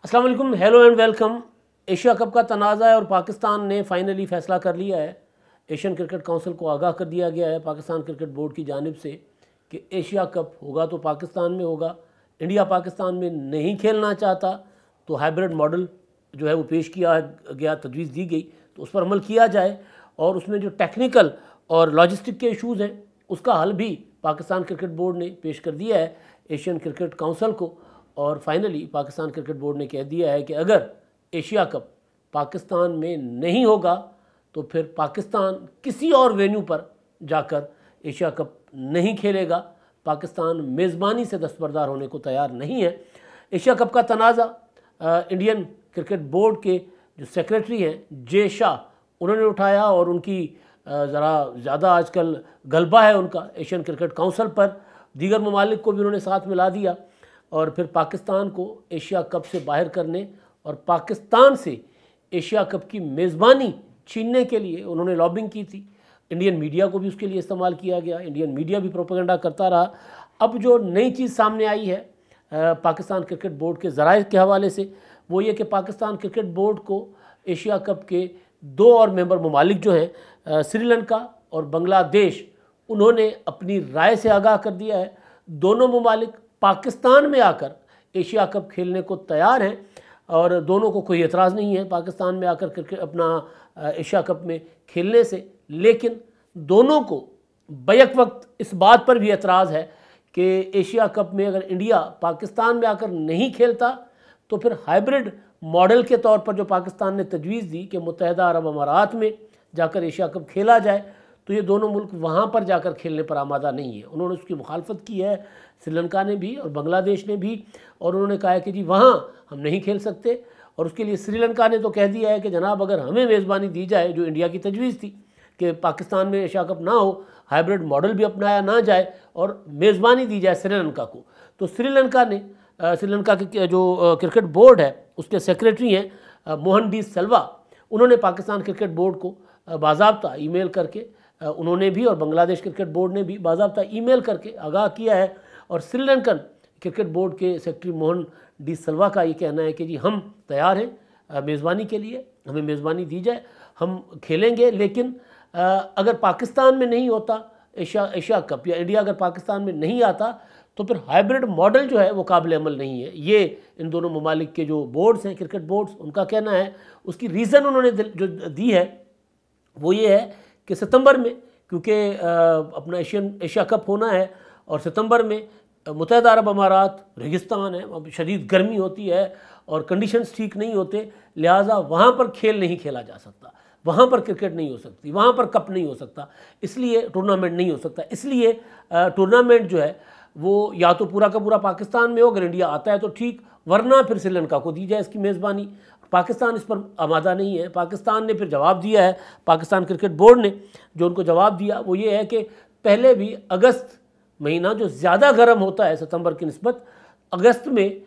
अस्सलाम वालेकुम, hello and welcome. Asia cup का तनाज़ा है और पाकिस्तान ने फाइनली फ़ैसला कर लिया है। एशियन क्रिकेट काउंसिल को आगाह कर दिया गया है पाकिस्तान क्रिकेट बोर्ड की जानिब से कि एशिया कप होगा तो पाकिस्तान में होगा। इंडिया पाकिस्तान में नहीं खेलना चाहता तो हाइब्रिड मॉडल जो है वो पेश किया गया, तजवीज़ दी गई तो उस पर अमल किया जाए और उसमें जो टेक्निकल और लॉजिस्टिक के इशूज़ हैं उसका हल भी पाकिस्तान क्रिकेट बोर्ड ने पेश कर दिया है एशियन क्रिकेट काउंसिल को। और फाइनली पाकिस्तान क्रिकेट बोर्ड ने कह दिया है कि अगर एशिया कप पाकिस्तान में नहीं होगा तो फिर पाकिस्तान किसी और वेन्यू पर जाकर एशिया कप नहीं खेलेगा। पाकिस्तान मेज़बानी से दस्तबरदार होने को तैयार नहीं है। एशिया कप का तनाज़ा इंडियन क्रिकेट बोर्ड के जो सेक्रेटरी हैं जे शाह, उन्होंने उठाया और उनकी ज़रा ज़्यादा आजकल गलबा है उनका एशियन क्रिकेट काउंसिल पर। दीगर ममालिक को भी उन्होंने साथ मिला दिया और फिर पाकिस्तान को एशिया कप से बाहर करने और पाकिस्तान से एशिया कप की मेज़बानी छीनने के लिए उन्होंने लॉबिंग की थी। इंडियन मीडिया को भी उसके लिए इस्तेमाल किया गया, इंडियन मीडिया भी प्रोपेगेंडा करता रहा। अब जो नई चीज़ सामने आई है पाकिस्तान क्रिकेट बोर्ड के ज़राए के हवाले से वो ये कि पाकिस्तान क्रिकेट बोर्ड को एशिया कप के दो और मेंबर ममालिक जो हैं श्रीलंका और बांग्लादेश, उन्होंने अपनी राय से आगाह कर दिया है। दोनों ममालिक पाकिस्तान में आकर एशिया कप खेलने को तैयार हैं और दोनों को कोई एतराज़ नहीं है पाकिस्तान में आकर क्रिकेट अपना एशिया कप में खेलने से। लेकिन दोनों को बैक वक्त इस बात पर भी एतराज़ है कि एशिया कप में अगर इंडिया पाकिस्तान में आकर नहीं खेलता तो फिर हाइब्रिड मॉडल के तौर पर जो पाकिस्तान ने तजवीज़ दी कि मुत्तहिदा अरब अमारात में जाकर एशिया कप खेला जाए, तो ये दोनों मुल्क वहाँ पर जाकर खेलने पर आमादा नहीं है। उन्होंने उसकी मुखालफत की है, श्रीलंका ने भी और बांग्लादेश ने भी, और उन्होंने कहा है कि जी वहाँ हम नहीं खेल सकते। और उसके लिए श्रीलंका ने तो कह दिया है कि जनाब अगर हमें मेज़बानी दी जाए, जो इंडिया की तजवीज़ थी कि पाकिस्तान में एशिया कप ना हो, हाइब्रिड मॉडल भी अपनाया ना जाए और मेज़बानी दी जाए श्रीलंका को, तो श्रीलंका ने श्रीलंका के जो क्रिकेट बोर्ड है उसके सेक्रेटरी हैं मोहन डी सिल्वा, उन्होंने पाकिस्तान क्रिकेट बोर्ड को बाज़ाब्ता ईमेल करके उन्होंने भी और बांग्लादेश क्रिकेट बोर्ड ने भी बाज़ाब्ता ईमेल करके आगाह किया है। और श्रीलंकन क्रिकेट बोर्ड के सेक्रेटरी मोहन डी सिल्वा का ये कहना है कि जी हम तैयार हैं मेज़बानी के लिए, हमें मेज़बानी दी जाए, हम खेलेंगे। लेकिन अगर पाकिस्तान में नहीं होता एशिया कप या इंडिया अगर पाकिस्तान में नहीं आता तो फिर हाइब्रिड मॉडल जो है वो काबिल अमल नहीं है। ये इन दोनों ममालिक के जो बोर्ड्स हैं क्रिकेट बोर्ड्स, उनका कहना है। उसकी रीज़न उन्होंने जो दी है वो ये है कि सितंबर में, क्योंकि अपना एशिया कप होना है और सितंबर में मुत्तहिदा अरब अमारात रेगिस्तान है, शदीद गर्मी होती है और कंडीशंस ठीक नहीं होते, लिहाजा वहाँ पर खेल नहीं खेला जा सकता, वहाँ पर क्रिकेट नहीं हो सकती, वहाँ पर कप नहीं हो सकता, इसलिए टूर्नामेंट नहीं हो सकता। इसलिए टूर्नामेंट जो है वो या तो पूरा का पूरा पाकिस्तान में हो, अगर इंडिया आता है तो ठीक, वरना फिर श्रीलंका को दी जाए इसकी मेज़बानी। पाकिस्तान इस पर आमादा नहीं है। पाकिस्तान ने फिर जवाब दिया है, पाकिस्तान क्रिकेट बोर्ड ने जो उनको जवाब दिया वो ये है कि पहले भी अगस्त महीना जो ज़्यादा गर्म होता है सितंबर की निस्बत, अगस्त में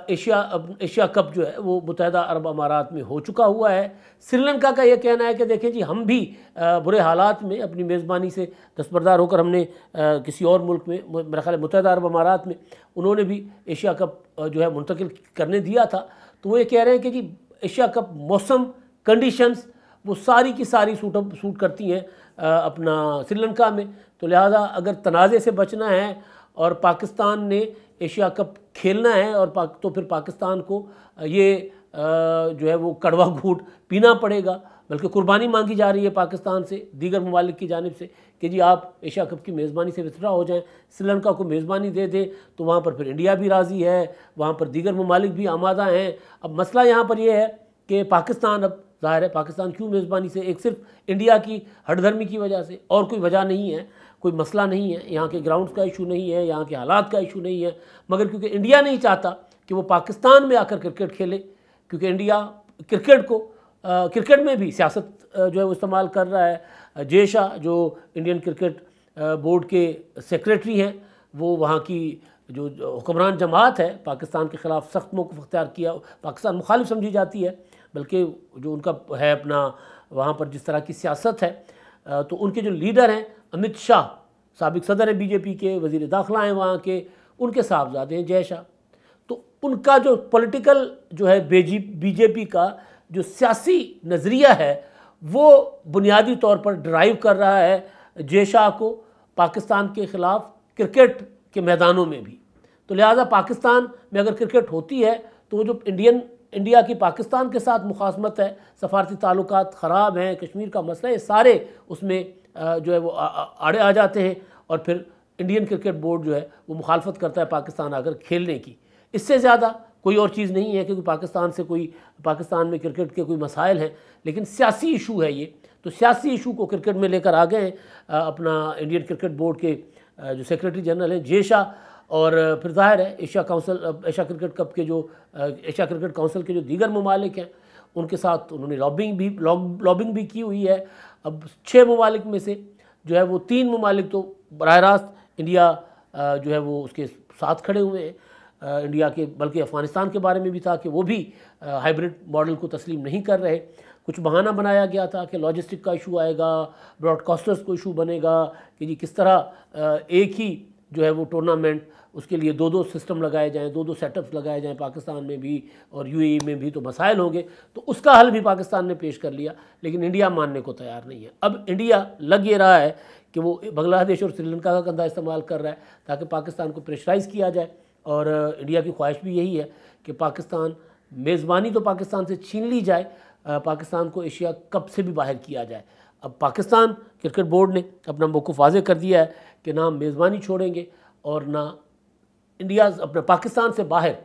एशिया कप जो है वो मुत्तहिदा अरब अमारात में हो चुका हुआ है। श्रीलंका का ये कहना है कि देखें जी हम भी बुरे हालात में अपनी मेज़बानी से दस्तबरदार होकर हमने किसी और मुल्क में, मेरा ख्याल है मुत्तहिदा अरब अमारात में, उन्होंने भी एशिया कप जो है मुंतकिल करने दिया था। तो वो ये कह रहे हैं कि जी एशिया कप मौसम कंडीशंस वो सारी की सारी सूट करती हैं अपना श्रीलंका में। तो लिहाजा अगर तनाज़े से बचना है और पाकिस्तान ने एशिया कप खेलना है और तो फिर पाकिस्तान को ये जो है वो कड़वा घूंट पीना पड़ेगा, बल्कि कुर्बानी मांगी जा रही है पाकिस्तान से दीगर ममालिक की जानिब से कि जी आप एशिया कप की मेज़बानी से विथड्रा हो जाएं, श्रीलंका को मेज़बानी दे दें। तो वहाँ पर फिर इंडिया भी राज़ी है, वहाँ पर दीगर ममालिक भी आमादा हैं। अब मसला यहाँ पर यह है कि पाकिस्तान, अब ज़ाहिर है पाकिस्तान क्यों मेज़बानी से, एक सिर्फ इंडिया की हठधर्मी की वजह से, और कोई वजह नहीं है, कोई मसला नहीं है, यहाँ के ग्राउंड्स का इशू नहीं है, यहाँ के हालात का इशू नहीं है, मगर क्योंकि इंडिया नहीं चाहता कि वो पाकिस्तान में आकर क्रिकेट खेले, क्योंकि इंडिया क्रिकेट को क्रिकेट में भी सियासत जो है वो इस्तेमाल कर रहा है। जे शाह जो इंडियन क्रिकेट बोर्ड के सेक्रेटरी हैं, वो वहाँ की जो हुक्मरान जमात है पाकिस्तान के ख़िलाफ़ सख्त मौक़िफ़ अख्तियार किया, पाकिस्तान मुखालिफ समझी जाती है, बल्कि जो उनका है अपना वहाँ पर जिस तरह की सियासत है, तो उनके जो लीडर हैं अमित शाह, साबिक सदर हैं बीजेपी के, वज़ीर दाखिला हैं वहाँ के, उनके साहबजादे हैं जय शाह। तो उनका जो पॉलिटिकल जो है बीजेपी का जो सियासी नज़रिया है वो बुनियादी तौर पर ड्राइव कर रहा है जय शाह को पाकिस्तान के ख़िलाफ़ क्रिकेट के मैदानों में भी। तो लिहाजा पाकिस्तान में अगर क्रिकेट होती है तो वो जो इंडिया की पाकिस्तान के साथ मुखासमत है, सफारती ताल्लुकात ख़राब हैं, कश्मीर का मसला है, सारे उसमें जो है वो आड़े आ जाते हैं और फिर इंडियन क्रिकेट बोर्ड जो है वो मुखालफत करता है पाकिस्तान आकर खेलने की। इससे ज़्यादा कोई और चीज़ नहीं है, क्योंकि पाकिस्तान में क्रिकेट के कोई मसाइल हैं, लेकिन सियासी इशू है ये। तो सियासी इशू को क्रिकेट में लेकर आ गए अपना इंडियन क्रिकेट बोर्ड के जो सेक्रेटरी जनरल हैं जय शाह, और फिर जाहिर है एशिया क्रिकेट कप के जो एशिया क्रिकेट काउंसिल के जो दीगर ममालिक हैं उनके साथ उन्होंने लॉबिंग भी की हुई है। अब 6 ममालिक में से जो है वो 3 ममालिक तो बराह रास्त इंडिया जो है वो उसके साथ खड़े हुए हैं इंडिया के, बल्कि अफ़गानिस्तान के बारे में भी था कि वो भी हाइब्रिड मॉडल को तस्लीम नहीं कर रहे। कुछ बहाना बनाया गया था कि लॉजिस्टिक का इशू आएगा, ब्रॉडकास्टर्स को इशू बनेगा कि जी किस तरह एक ही जो है वो टूर्नामेंट उसके लिए 2-2 सिस्टम लगाए जाएं, 2-2 सेटअप्स लगाए जाएं पाकिस्तान में भी और यूएई में भी, तो मसाइल होंगे। तो उसका हल भी पाकिस्तान ने पेश कर लिया, लेकिन इंडिया मानने को तैयार नहीं है। अब इंडिया लग ये रहा है कि वो बांग्लादेश और श्रीलंका का कंधा इस्तेमाल कर रहा है ताकि पाकिस्तान को प्रेशराइज़ किया जाए, और इंडिया की ख्वाहिश भी यही है कि पाकिस्तान मेज़बानी तो पाकिस्तान से छीन ली जाए, पाकिस्तान को एशिया कप से भी बाहर किया जाए। अब पाकिस्तान क्रिकेट बोर्ड ने अपना मौक़िफ़ वाज़ेह कर दिया है कि ना हम मेज़बानी छोड़ेंगे और ना इंडिया अपने पाकिस्तान से बाहर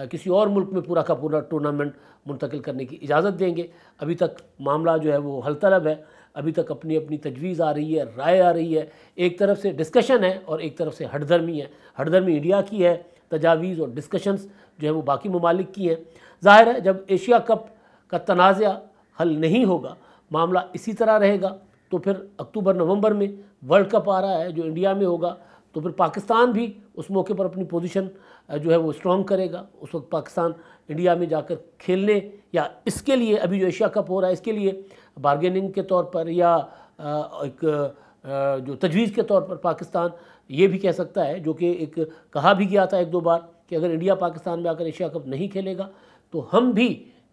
किसी और मुल्क में पूरा का पूरा टूर्नामेंट मुंतकिल करने की इजाज़त देंगे। अभी तक मामला जो है वो हल तलब है, अभी तक अपनी अपनी तजवीज़ आ रही है, राय आ रही है। एक तरफ से डिस्कशन है और एक तरफ से हटधर्मी है। हटधर्मी इंडिया की है, तजावीज़ और डिस्कशंस जो है वो बाकी ममालिक की हैं। ज़ाहिर है जब एशिया कप का तनाज़ा हल नहीं होगा, मामला इसी तरह रहेगा, तो फिर अक्टूबर नवंबर में वर्ल्ड कप आ रहा है जो इंडिया में होगा, तो फिर पाकिस्तान भी उस मौके पर अपनी पोजीशन जो है वो स्ट्रॉन्ग करेगा। उस वक्त पाकिस्तान इंडिया में जाकर खेलने या इसके लिए अभी जो एशिया कप हो रहा है इसके लिए बारगेनिंग के तौर पर या एक जो तजवीज़ के तौर पर पाकिस्तान ये भी कह सकता है, जो कि एक कहा भी गया था 1-2 बार कि अगर इंडिया पाकिस्तान में आकर एशिया कप नहीं खेलेगा तो हम भी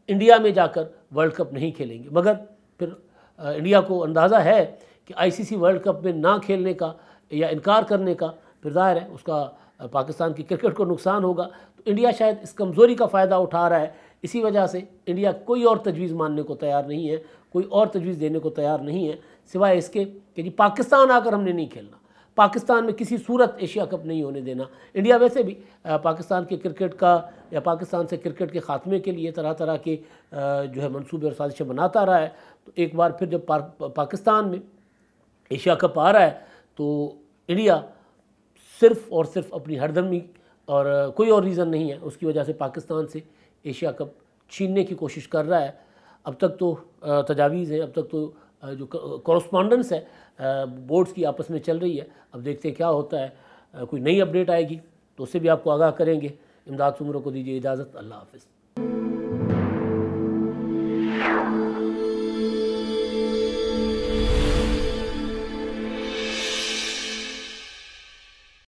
इंडिया में जाकर वर्ल्ड कप नहीं खेलेंगे। मगर फिर इंडिया को अंदाज़ा है कि आईसीसी वर्ल्ड कप में ना खेलने का या इनकार करने का फिर ज़ाहिर है उसका पाकिस्तान की क्रिकेट को नुकसान होगा। तो इंडिया शायद इस कमज़ोरी का फ़ायदा उठा रहा है, इसी वजह से इंडिया कोई और तजवीज़ मानने को तैयार नहीं है, कोई और तजवीज़ देने को तैयार नहीं है, सिवाय इसके कि जी पाकिस्तान आकर हमने नहीं खेलना, पाकिस्तान में किसी सूरत एशिया कप नहीं होने देना। इंडिया वैसे भी पाकिस्तान के क्रिकेट का या पाकिस्तान से क्रिकेट के ख़ात्मे के लिए तरह तरह के जो है मंसूबे और साजिशें बनाता रहा है। तो एक बार फिर जब पाकिस्तान में एशिया कप आ रहा है तो इंडिया सिर्फ़ और सिर्फ अपनी हरदमी और कोई और रीज़न नहीं है, उसकी वजह से पाकिस्तान से एशिया कप छीनने की कोशिश कर रहा है। अब तक तो तजावीज़ हैं, अब तक तो जो कॉरस्पॉन्डेंस है बोर्ड्स की आपस में चल रही है। अब देखते हैं क्या होता है, कोई नई अपडेट आएगी तो उससे भी आपको आगाह करेंगे। इमदाद सुमरों को दीजिए इजाज़त, अल्लाह हाफ़िज़।